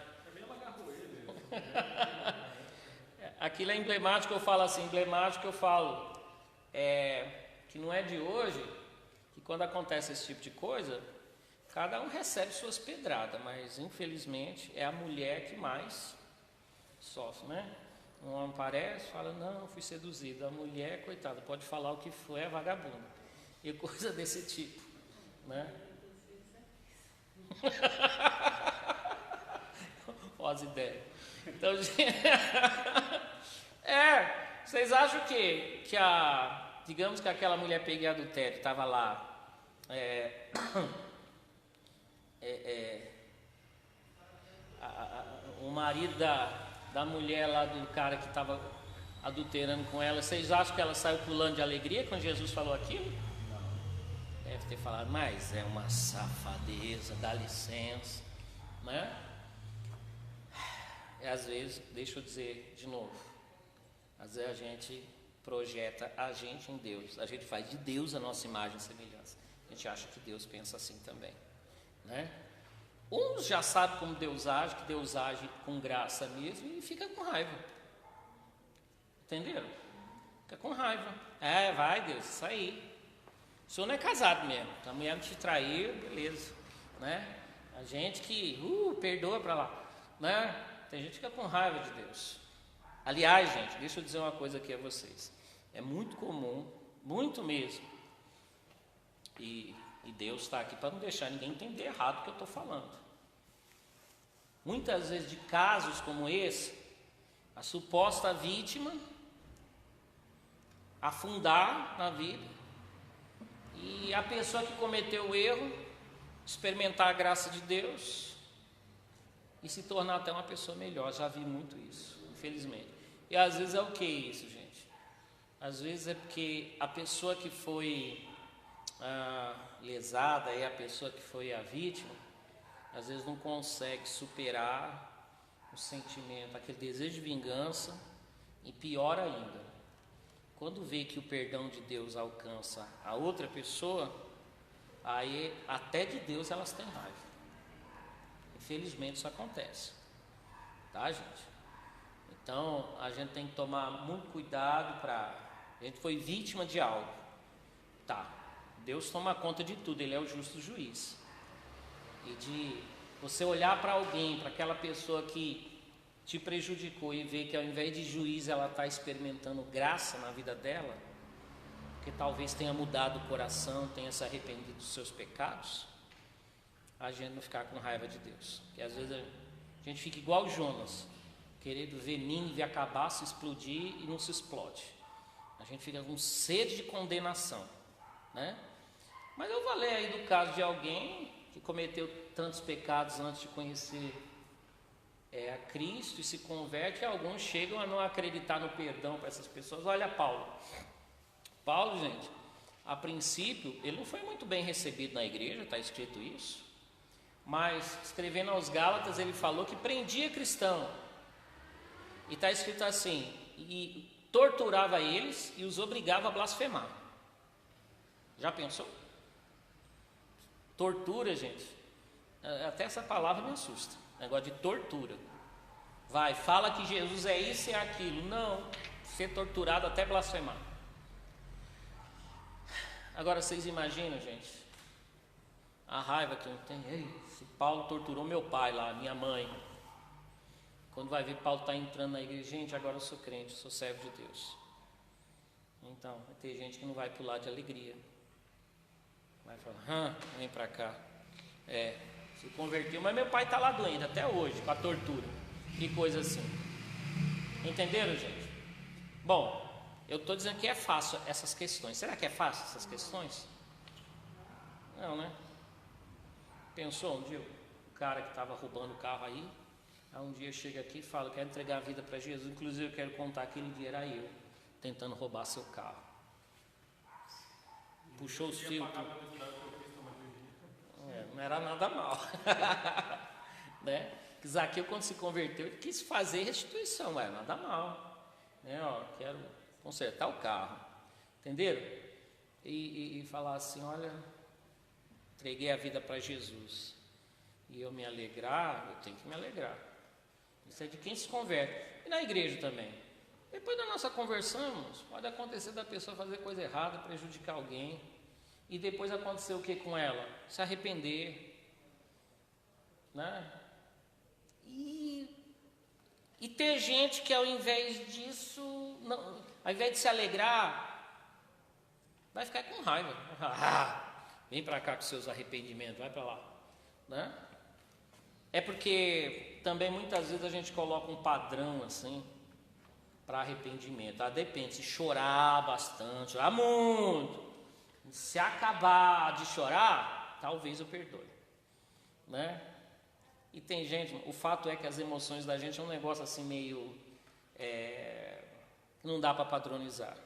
Aquilo é emblemático, eu falo assim, que não é de hoje, que quando acontece esse tipo de coisa, cada um recebe suas pedradas, mas infelizmente é a mulher que mais sofre, né? Um homem aparece, fala, não, fui seduzido. A mulher, coitada, pode falar o que for, é vagabundo. E coisa desse tipo, né? Olha as ideias. Então, vocês acham que digamos que aquela mulher pega em adultério, estava lá, o marido da mulher lá do cara que estava adulterando com ela, vocês acham que ela saiu pulando de alegria quando Jesus falou aquilo? Não. Deve ter falado, mas é uma safadeza, dá licença, né? Às vezes, deixa eu dizer de novo, às vezes a gente projeta a gente em Deus, a gente faz de Deus a nossa imagem e semelhança, a gente acha que Deus pensa assim também, né? Uns já sabem como Deus age, que Deus age com graça mesmo e fica com raiva, entenderam? Fica com raiva, vai Deus, isso aí, o senhor não é casado mesmo, a mulher não te traiu, beleza, né? A gente que, perdoa pra lá, né? Tem gente que fica com raiva de Deus. Aliás, gente, deixa eu dizer uma coisa aqui a vocês. É muito comum, muito mesmo. E Deus está aqui para não deixar ninguém entender errado o que eu estou falando. Muitas vezes de casos como esse, a suposta vítima afundar na vida e a pessoa que cometeu o erro experimentar a graça de Deus e se tornar até uma pessoa melhor. Já vi muito isso, infelizmente. E às vezes é o que isso, gente? Às vezes é porque a pessoa que foi lesada, a pessoa que foi a vítima, às vezes não consegue superar o sentimento, aquele desejo de vingança, e pior ainda, quando vê que o perdão de Deus alcança a outra pessoa, aí até de Deus elas têm raiva. Infelizmente isso acontece, tá, gente? Então a gente tem que tomar muito cuidado a gente foi vítima de algo, tá? Deus toma conta de tudo, Ele é o justo juiz. E de você olhar para alguém, para aquela pessoa que te prejudicou e ver que ao invés de juiz ela está experimentando graça na vida dela, porque talvez tenha mudado o coração, tenha se arrependido dos seus pecados, a gente não ficar com raiva de Deus. Porque às vezes a gente fica igual Jonas, querendo ver Nínive acabar, se explodir e não se explode. A gente fica com sede de condenação, né? Mas eu vou ler aí do caso de alguém que cometeu tantos pecados antes de conhecer a Cristo e se converte, e alguns chegam a não acreditar no perdão para essas pessoas. Olha Paulo. Paulo, gente, a princípio, ele não foi muito bem recebido na igreja, está escrito isso, mas escrevendo aos Gálatas, ele falou que prendia cristão, e está escrito assim, e torturava eles e os obrigava a blasfemar. Já pensou? Tortura, gente, até essa palavra me assusta, negócio de tortura. Fala que Jesus é isso e é aquilo. Não, ser torturado até blasfemar. Agora vocês imaginam, gente, A raiva que eu tenho. Ei, se Paulo torturou meu pai lá, minha mãe. Quando vai ver Paulo está entrando na igreja, gente, agora eu sou crente, sou servo de Deus. Então, vai ter gente que não vai pular de alegria. Vai falar, vem pra cá. Se converteu, mas meu pai está lá doente até hoje, com a tortura. E coisa assim. Entenderam, gente? Bom, eu estou dizendo que é fácil essas questões. Será que é fácil essas questões? Não, né? Pensou um dia o cara que estava roubando o carro aí um dia chega aqui e fala, quero entregar a vida para Jesus, inclusive eu quero contar aquele dia era eu, tentando roubar seu carro. Puxou os filtros. Não era nada mal. Né? Zaqueu, quando se converteu, ele quis fazer restituição, mas nada mal. Né? Quero consertar o carro. Entenderam? E falar assim, olha, entreguei a vida para Jesus. E eu me alegrar, eu tenho que me alegrar. Isso é de quem se converte. E na igreja também. Depois da nossa conversão, pode acontecer da pessoa fazer coisa errada, prejudicar alguém. E depois acontecer o que com ela? Se arrepender. Né? E ter gente que ao invés disso, não, ao invés de se alegrar, vai ficar com raiva. Vem para cá com seus arrependimentos, vai para lá. Né? É porque também muitas vezes a gente coloca um padrão assim para arrependimento. Depende, se chorar bastante, chorar muito, se acabar de chorar, talvez eu perdoe. Né? E tem gente, o fato é que as emoções da gente é um negócio assim meio não dá para padronizar.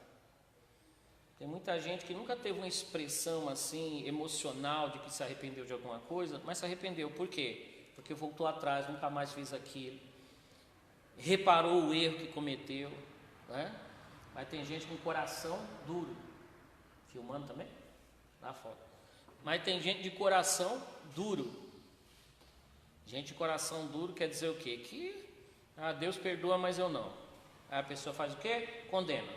Tem muita gente que nunca teve uma expressão assim emocional de que se arrependeu de alguma coisa, mas se arrependeu. Por quê? Porque voltou atrás, nunca mais fez aquilo, reparou o erro que cometeu, né? Mas tem gente com coração duro, filmando também, dá foto. Mas tem gente de coração duro. Gente de coração duro quer dizer o quê? Que Deus perdoa, mas eu não. Aí a pessoa faz o quê? Condena.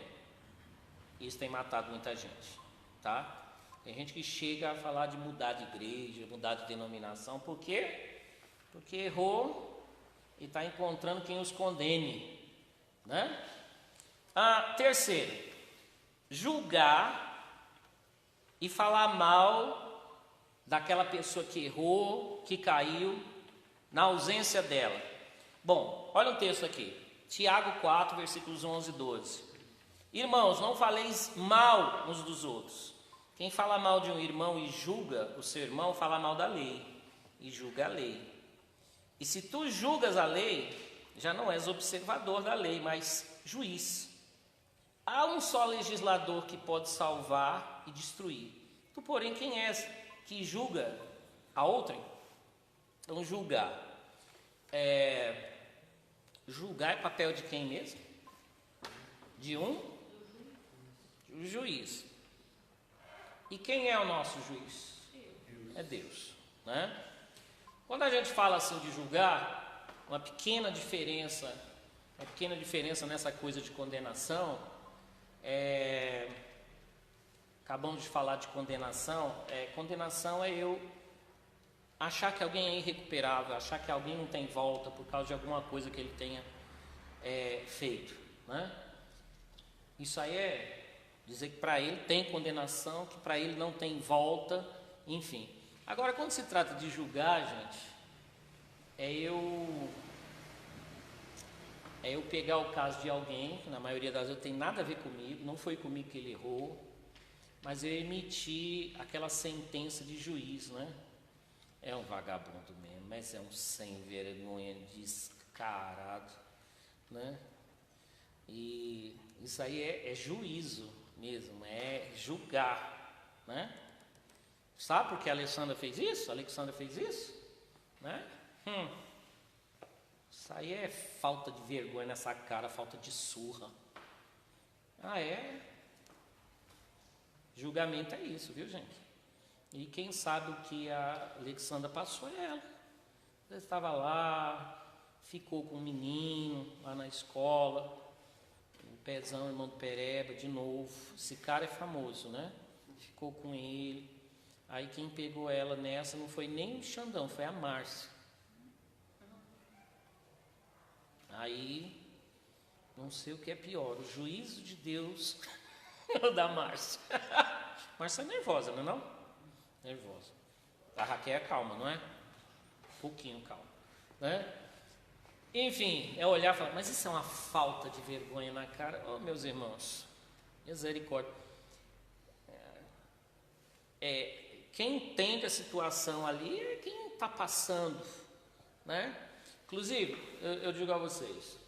Isso tem matado muita gente, tá? Tem gente que chega a falar de mudar de igreja, mudar de denominação, por quê? Porque errou e está encontrando quem os condene, né? Terceiro, julgar e falar mal daquela pessoa que errou, que caiu, na ausência dela. Bom, olha o texto aqui, Tiago 4, versículos 11 e 12. Irmãos, não faleis mal uns dos outros. Quem fala mal de um irmão e julga o seu irmão, fala mal da lei e julga a lei. E se tu julgas a lei, já não és observador da lei, mas juiz. Há um só legislador que pode salvar e destruir. Tu, porém, quem és que julga a outrem? Então, julgar. Julgar é papel de quem mesmo? De um juiz. E quem é o nosso juiz? É Deus, né? Quando a gente fala assim de julgar, uma pequena diferença nessa coisa de condenação, acabamos de falar de condenação, condenação é eu achar que alguém é irrecuperável, achar que alguém não tem volta por causa de alguma coisa que ele tenha feito, né? Isso aí é dizer que para ele tem condenação, que para ele não tem volta, enfim. Agora, quando se trata de julgar, gente, é eu pegar o caso de alguém, que na maioria das vezes não tem nada a ver comigo, não foi comigo que ele errou, mas eu emitir aquela sentença de juiz, né? É um vagabundo mesmo, mas é um sem vergonha, descarado, né? E isso aí é juízo mesmo, é julgar, né? Sabe por que a Alessandra fez isso? A Alexandra fez isso, né? Isso aí é falta de vergonha nessa cara, falta de surra. Julgamento é isso, viu, gente? E quem sabe o que a Alexandra passou é ela. Ela estava lá, ficou com um menino lá na escola, o Pezão, irmão do Pereba, de novo. Esse cara é famoso, né? Ficou com ele. Aí quem pegou ela nessa não foi nem o Xandão, foi a Márcia. Aí, não sei o que é pior, o juízo de Deus ou da Márcia. Márcia é nervosa, não é não? Nervosa. A Raquel é calma, não é? Um pouquinho calma, né? Enfim, é olhar e falar, mas isso é uma falta de vergonha na cara. Oh, meus irmãos, misericórdia. Quem entende a situação ali é quem está passando, né? Inclusive, eu digo a vocês,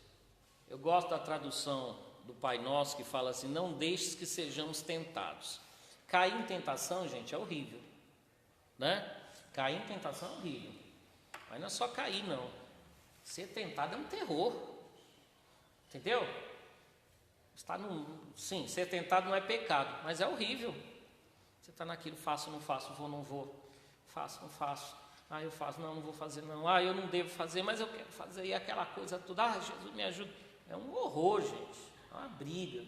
eu gosto da tradução do Pai Nosso que fala assim, não deixes que sejamos tentados. Cair em tentação, gente, é horrível, né? Cair em tentação é horrível, mas não é só cair, não. Ser tentado é um terror, entendeu? Sim, ser tentado não é pecado, mas é horrível. Você está naquilo, faço, não faço, vou, não vou, faço, não faço, eu faço, não vou fazer, não, eu não devo fazer, mas eu quero fazer, e aquela coisa toda, Jesus me ajuda. É um horror, gente, é uma briga.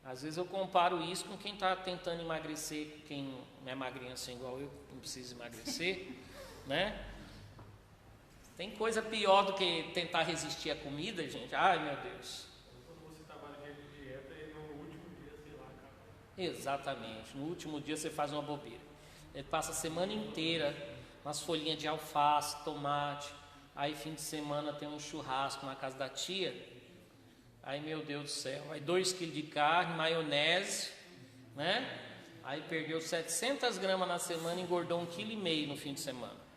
Às vezes eu comparo isso com quem está tentando emagrecer, com quem não é magrinho assim igual eu, não precisa emagrecer, né? Tem coisa pior do que tentar resistir à comida, gente. Ai, meu Deus. Quando você trabalha de dieta e no último dia, sei lá, cara. Exatamente. No último dia você faz uma bobeira. Ele passa a semana inteira umas folhinhas de alface, tomate. Aí fim de semana tem um churrasco na casa da tia. Aí, meu Deus do céu, aí 2 quilos de carne, maionese, né? Aí perdeu 700 gramas na semana e engordou 1,5 kg no fim de semana.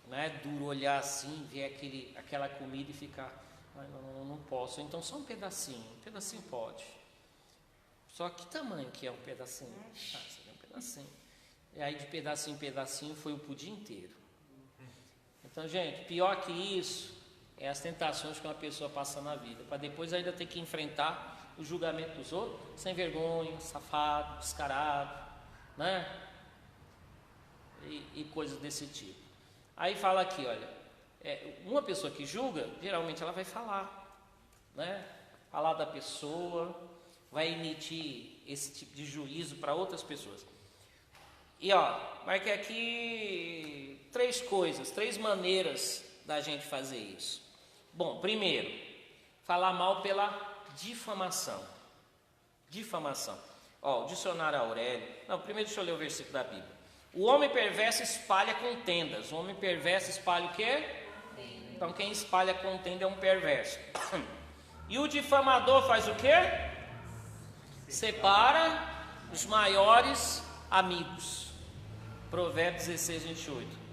Não é duro olhar assim, ver aquela comida e ficar, não posso. Então só um pedacinho pode. Só que tamanho que é um pedacinho? Seria um pedacinho. E aí de pedacinho em pedacinho foi o pudim inteiro. Então, gente, pior que isso é as tentações que uma pessoa passa na vida, para depois ainda ter que enfrentar o julgamento dos outros, sem vergonha, safado, descarado, né? E coisas desse tipo. Aí fala aqui, olha, uma pessoa que julga, geralmente ela vai falar, né? Falar da pessoa, vai emitir esse tipo de juízo para outras pessoas. E marquei aqui 3 maneiras da gente fazer isso. Bom, primeiro, falar mal pela difamação. Difamação. O dicionário Aurélio. Não, primeiro deixa eu ler o versículo da Bíblia. O homem perverso espalha contendas. O homem perverso espalha o quê? Então quem espalha contenda é um perverso. E o difamador faz o quê? Separa os maiores amigos. Provérbios 16, 28.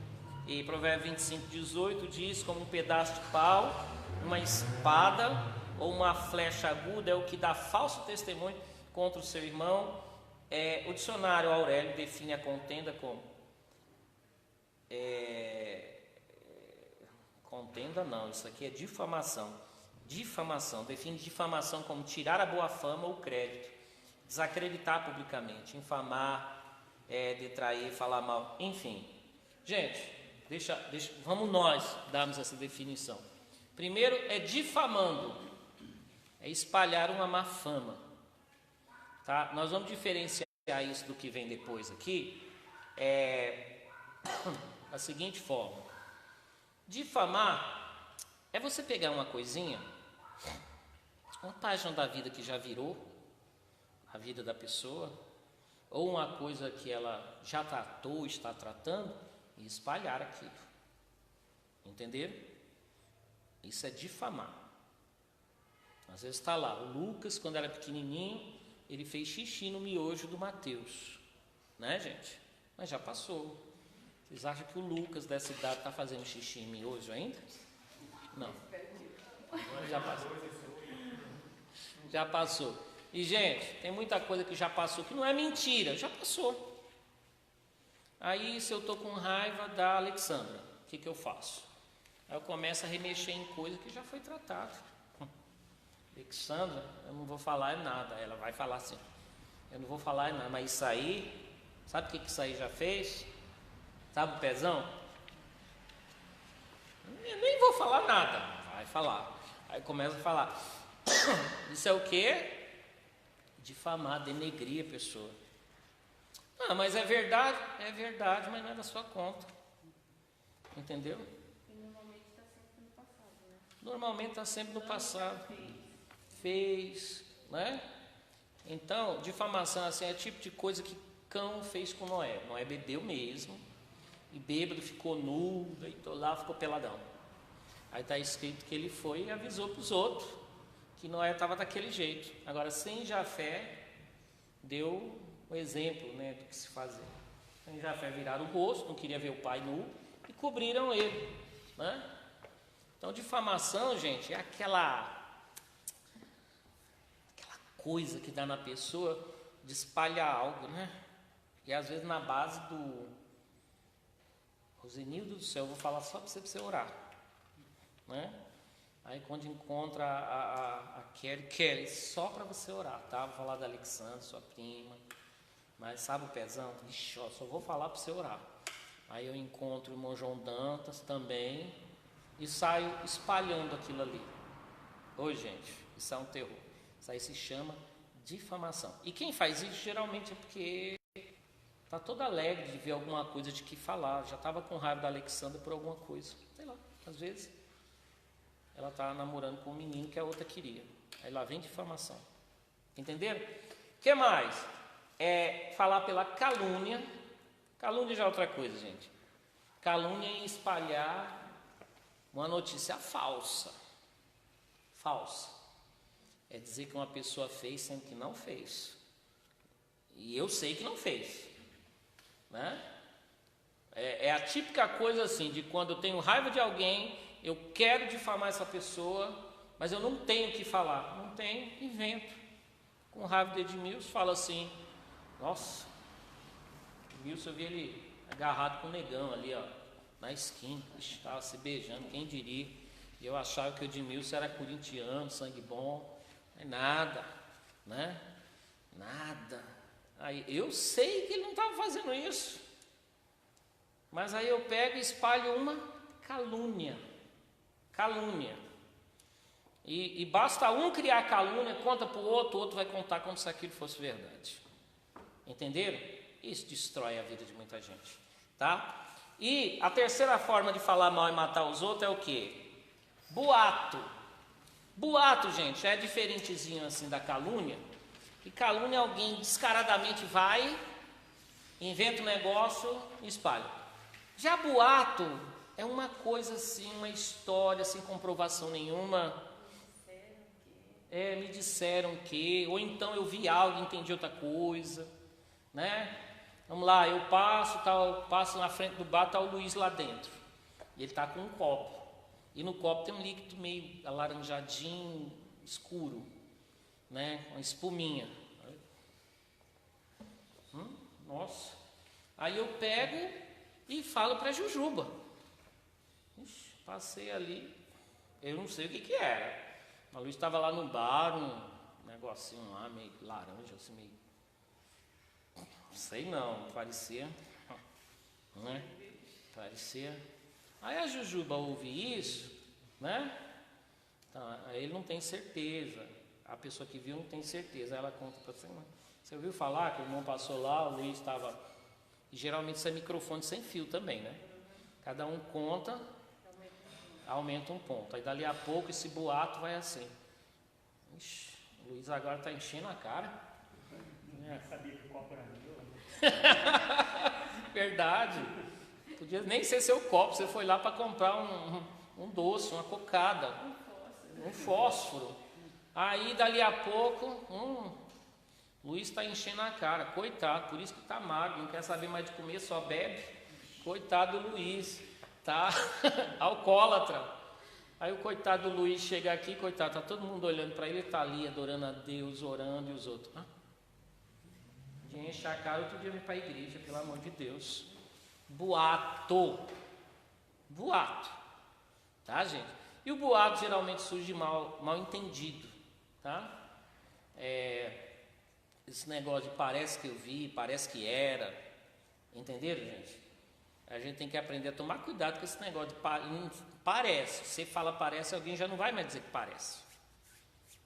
E Provérbios 25, 18 diz: como um pedaço de pau, uma espada ou uma flecha aguda é o que dá falso testemunho contra o seu irmão. O dicionário Aurélio define a contenda como contenda não, isso aqui é difamação. Difamação, define difamação como tirar a boa fama ou crédito, desacreditar publicamente, infamar, detrair, falar mal, enfim. Gente, vamos nós darmos essa definição. Primeiro é difamando, é espalhar uma má fama. Tá? Nós vamos diferenciar isso do que vem depois aqui, da seguinte forma: difamar é você pegar uma coisinha, uma página da vida que já virou a vida da pessoa, ou uma coisa que ela já tratou, está tratando, e espalhar aquilo. Entenderam? Isso é difamar. Às vezes está lá, o Lucas, quando era pequenininho, ele fez xixi no miojo do Mateus, né, gente? Mas já passou. Vocês acham que o Lucas dessa idade está fazendo xixi em miojo ainda? Não. Já passou. Já passou. E, gente, tem muita coisa que já passou, que não é mentira, já passou. Aí, se eu estou com raiva da Alexandra, o que eu faço? Aí eu começo a remexer em coisa que já foi tratada. Alexandra, eu não vou falar nada. Ela vai falar assim, eu não vou falar nada, mas isso aí, sabe o que isso aí já fez? Sabe o pezão? Eu nem vou falar nada. Vai falar. Aí começa a falar. Isso é o quê? Difamar, denegrir a pessoa. Ah, mas é verdade, mas não é da sua conta. Entendeu? E normalmente está sempre no passado, né? Normalmente está sempre no passado. Fez, né? Então, difamação assim é tipo de coisa que Cão fez com Noé. Noé bebeu mesmo, e bêbado ficou nu, deitou lá, ficou peladão. Aí está escrito que ele foi e avisou para os outros que Noé estava daquele jeito. Agora, sem Jafé, deu o exemplo, né, do que se fazer. Sem Jafé viraram o rosto, não queria ver o pai nu, e cobriram ele, né? Então, difamação, gente, é aquela coisa que dá na pessoa de espalhar algo, né? E às vezes na base do Rosenildo do céu, eu vou falar só para você orar, né? Aí quando encontra a Kelly, só para você orar, tá? Vou falar da Alexandra, sua prima, mas sabe o pezão? Ixi, ó, só vou falar para você orar. Aí eu encontro o irmão João Dantas também e saio espalhando aquilo ali. Ô gente, isso é um terror. Isso aí se chama difamação. E quem faz isso geralmente é porque está todo alegre de ver alguma coisa de que falar. Já estava com raiva da Alexandra por alguma coisa. Sei lá, às vezes ela está namorando com um menino que a outra queria. Aí lá vem difamação. Entenderam? O que mais? É falar pela calúnia. Calúnia já é outra coisa, gente. Calúnia é espalhar uma notícia falsa. Falsa. É dizer que uma pessoa fez sendo que não fez. E eu sei que não fez. Né? É a típica coisa assim, de quando eu tenho raiva de alguém, eu quero difamar essa pessoa, mas eu não tenho o que falar. Não tenho, invento. Com raiva de Edmilson, fala assim, nossa, Edmilson, eu vi ele agarrado com o negão ali, ó, na esquina, estava se beijando, quem diria. E eu achava que o Edmilson era corintiano, sangue bom. É nada, né? Nada. Aí eu sei que ele não estava fazendo isso, mas aí eu pego e espalho uma calúnia. Calúnia. E basta um criar calúnia, conta para o outro vai contar como se aquilo fosse verdade. Entenderam? Isso destrói a vida de muita gente, tá? E a terceira forma de falar mal e matar os outros é o quê? Boato. Boato, gente, é diferentezinho assim da calúnia. E calúnia, alguém descaradamente vai, inventa um negócio e espalha. Já boato é uma coisa assim, uma história sem comprovação nenhuma. Me disseram que, ou então eu vi algo e entendi outra coisa, né? Vamos lá, eu passo na frente do bar, está o Luiz lá dentro. E ele está com um copo. E no copo tem um líquido meio alaranjadinho, escuro, né? Uma espuminha. Nossa. Aí eu pego e falo para a Jujuba. Ixi, passei ali, eu não sei o que era. A Luiz estava lá no bar, um negocinho lá, meio laranja, assim, meio... Não sei não, parecia... Né? Parecia... Aí a Jujuba ouve isso, né? Então, aí ele não tem certeza. A pessoa que viu não tem certeza. Aí ela conta para você, você ouviu falar que o irmão passou lá, o Luiz estava... E geralmente isso é microfone sem fio também, né? Cada um conta, aumenta um ponto. Aí dali a pouco esse boato vai assim. Ixi, o Luiz agora está enchendo a cara. Eu sabia que o copo era meu. Verdade. Podia nem ser seu copo, você foi lá para comprar um doce, uma cocada, um fósforo. Aí dali a pouco, Luiz está enchendo a cara, coitado, por isso que está magro, não quer saber mais de comer, só bebe. Coitado do Luiz, tá alcoólatra. Aí o coitado do Luiz chega aqui, coitado, tá todo mundo olhando para ele, ele está ali adorando a Deus, orando, e os outros. De encher a cara, outro dia eu vim para a igreja, pelo amor de Deus. Boato, tá, gente? E o boato geralmente surge de mal entendido, tá? Esse negócio de parece que eu vi, parece que era, entenderam, gente? A gente tem que aprender a tomar cuidado com esse negócio de parece. Você fala parece, alguém já não vai mais dizer que parece,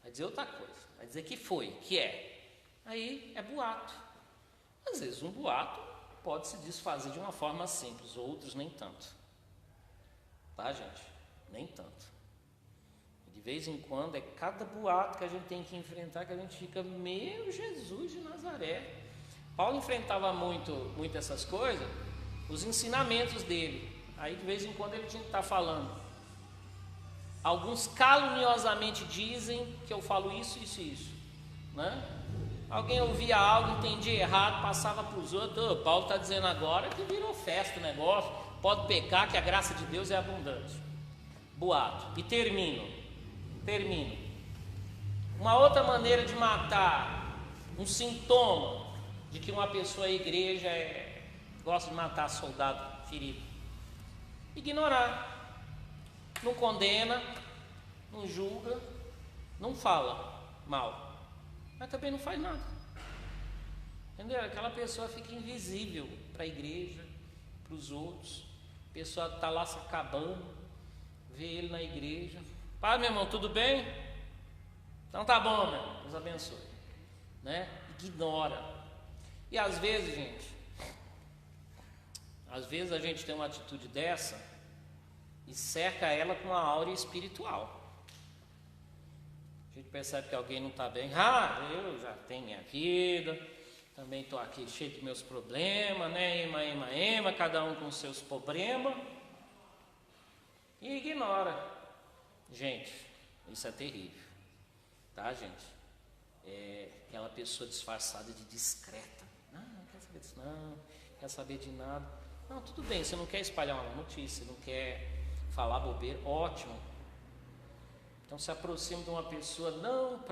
vai dizer outra coisa, vai dizer que foi, que é. Aí é boato. Às vezes um boato pode se desfazer de uma forma simples, outros nem tanto. Tá, gente? Nem tanto. De vez em quando é cada boato que a gente tem que enfrentar que a gente fica, meu Jesus de Nazaré. Paulo enfrentava muito essas coisas, os ensinamentos dele. Aí de vez em quando ele tinha que estar falando. Alguns caluniosamente dizem que eu falo isso, né? Alguém ouvia algo, entendia errado, passava para os outros. Paulo está dizendo agora que virou festa o negócio, pode pecar que a graça de Deus é abundante. Boato. E termino. Uma outra maneira de matar um sintoma de que uma pessoa, a igreja, gosta de matar soldado ferido. Ignorar. Não condena, não julga, não fala mal, mas também não faz nada. Entendeu? Aquela pessoa fica invisível para a igreja, para os outros. A pessoa está lá se acabando, vê ele na igreja. Pai, meu irmão, tudo bem? Então tá bom, meu irmão, Deus abençoe. Né? Ignora. E às vezes, gente, a gente tem uma atitude dessa e cerca ela com uma áurea espiritual. A gente percebe que alguém não está bem. Eu já tenho minha vida, também estou aqui cheio dos meus problemas, né? Ema, cada um com seus problemas. E ignora. Gente, isso é terrível. Tá, gente? É aquela pessoa disfarçada de discreta. Não quer saber disso, não quer saber de nada. Não, tudo bem, você não quer espalhar uma notícia, não quer falar bobeira, ótimo. Então se aproxime de uma pessoa não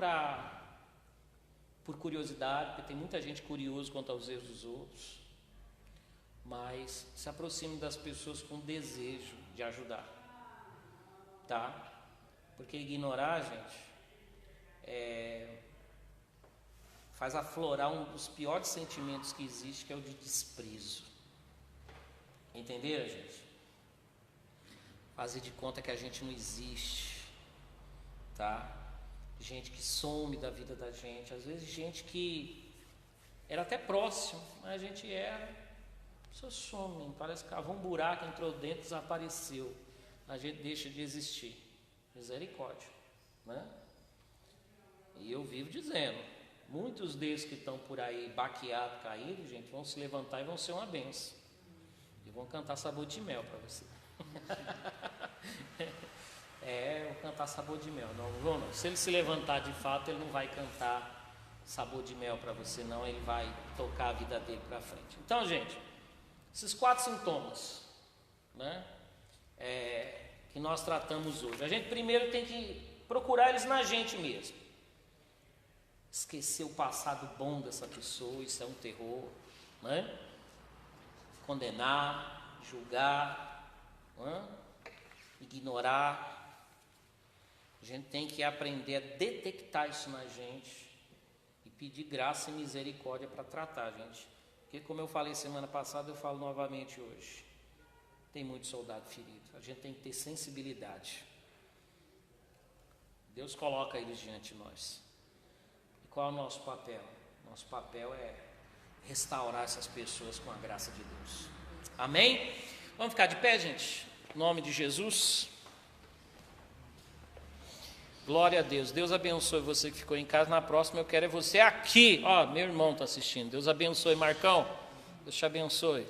por curiosidade, porque tem muita gente curiosa quanto aos erros dos outros, mas se aproxime das pessoas com desejo de ajudar, tá? Porque ignorar, gente, faz aflorar um dos piores sentimentos que existe, que é o de desprezo. Entenderam, gente? Fazer de conta que a gente não existe, tá? Gente que some da vida da gente, às vezes gente que era até próximo, mas a gente era, só some, parece que cavou um buraco, entrou dentro, desapareceu, a gente deixa de existir. Misericórdia, né? E eu vivo dizendo, muitos desses que estão por aí baqueados, caídos, gente, vão se levantar e vão ser uma benção. E vão cantar sabor de mel para você. Vou cantar sabor de mel. Não vou não. Se ele se levantar de fato, ele não vai cantar sabor de mel para você, não. Ele vai tocar a vida dele para frente. Então, gente, esses 4 sintomas, né, que nós tratamos hoje. A gente primeiro tem que procurar eles na gente mesmo. Esquecer o passado bom dessa pessoa, isso é um terror, né? Condenar, julgar, né? Ignorar. A gente tem que aprender a detectar isso na gente e pedir graça e misericórdia para tratar, gente. Porque como eu falei semana passada, eu falo novamente hoje. Tem muito soldado ferido. A gente tem que ter sensibilidade. Deus coloca eles diante de nós. E qual é o nosso papel? Nosso papel é restaurar essas pessoas com a graça de Deus. Amém? Vamos ficar de pé, gente? Em nome de Jesus. Glória a Deus. Deus abençoe você que ficou em casa. Na próxima eu quero é você aqui. Ó, meu irmão está assistindo. Deus abençoe, Marcão. Deus te abençoe.